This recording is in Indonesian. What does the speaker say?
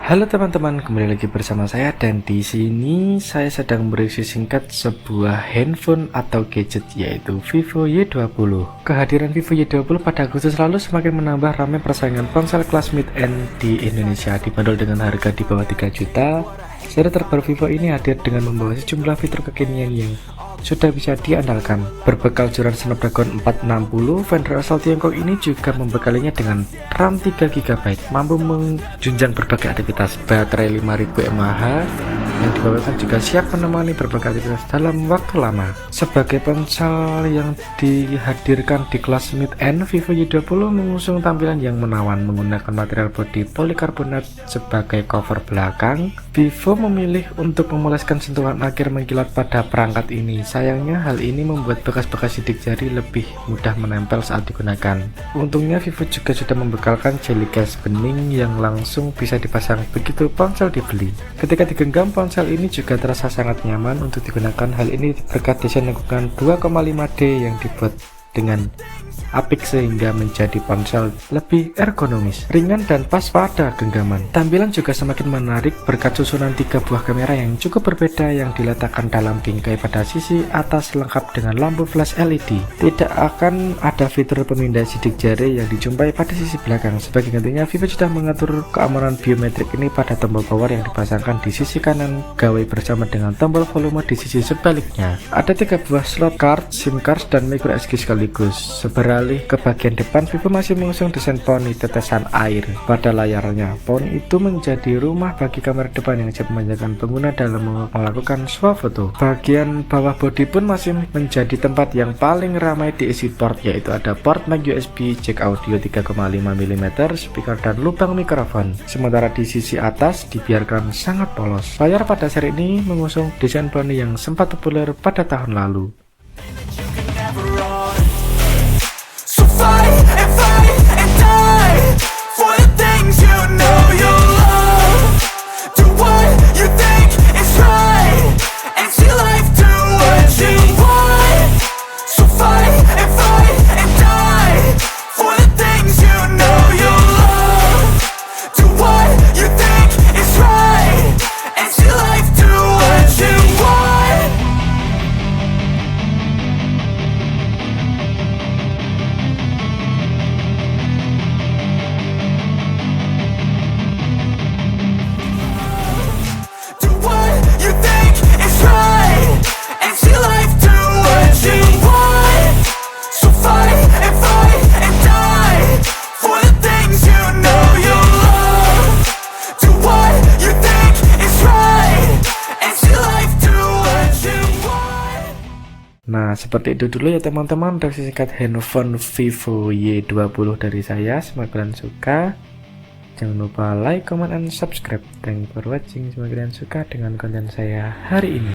Halo teman-teman, kembali lagi bersama saya dan di sini saya sedang mereview singkat sebuah handphone atau gadget yaitu Vivo Y20. Kehadiran Vivo Y20 pada Agustus lalu semakin menambah ramai persaingan ponsel kelas mid-end di Indonesia. Dibanderol dengan harga di bawah 3 juta, seri terbaru Vivo ini hadir dengan membawa sejumlah fitur kekinian yang sudah bisa diandalkan. Berbekal joran Snapdragon 460, vendor asal Tiongkok ini juga membekalinya dengan RAM 3GB, mampu menjunjang berbagai aktivitas. Baterai 5000 mAh yang dibawakan juga siap menemani berbagai aktivitas dalam waktu lama. Sebagai ponsel yang dihadirkan di kelas mid-end, Vivo Y20 mengusung tampilan yang menawan menggunakan material bodi polikarbonat sebagai cover belakang. Vivo memilih untuk memoleskan sentuhan akhir mengkilat pada perangkat ini. Sayangnya hal ini membuat bekas-bekas sidik jari lebih mudah menempel saat digunakan. Untungnya Vivo juga sudah membekalkan jelly case bening yang langsung bisa dipasang begitu ponsel dibeli. Ketika digenggam, ponsel ini juga terasa sangat nyaman untuk digunakan. Hal ini berkat desain lengkungan 2,5D yang dibuat dengan apik sehingga menjadi ponsel lebih ergonomis, ringan dan pas pada genggaman. Tampilan juga semakin menarik berkat susunan 3 buah kamera yang cukup berbeda yang diletakkan dalam bingkai pada sisi atas lengkap dengan lampu flash LED. Tidak akan ada fitur pemindai sidik jari yang dijumpai pada sisi belakang. Sebagai gantinya, Vivo sudah mengatur keamanan biometrik ini pada tombol power yang dipasangkan di sisi kanan gawai bersama dengan tombol volume di sisi sebaliknya. Ada 3 buah slot card, SIM card dan micro SD sekaligus. Beralih ke bagian depan, Vivo masih mengusung desain poni tetesan air pada layarnya. Poni itu menjadi rumah bagi kamera depan yang siap memanjakan pengguna dalam melakukan swafoto. Bagian bawah bodi pun masih menjadi tempat yang paling ramai diisi port, yaitu ada port mic USB, jack audio 3,5 mm, speaker dan lubang mikrofon. Sementara di sisi atas dibiarkan sangat polos. Layar pada seri ini mengusung desain poni yang sempat populer pada tahun lalu. Fight and die for the things you know you love. Do what you think is right and see life do what you want. So fight and die for the things you know you love. Do what you think is right and see life do what you want. Nah, seperti itu dulu ya teman-teman review singkat handphone Vivo Y20 dari saya. Semoga kalian suka. Jangan lupa like, comment, and subscribe. Thank you for watching. Semoga kalian suka dengan konten saya hari ini.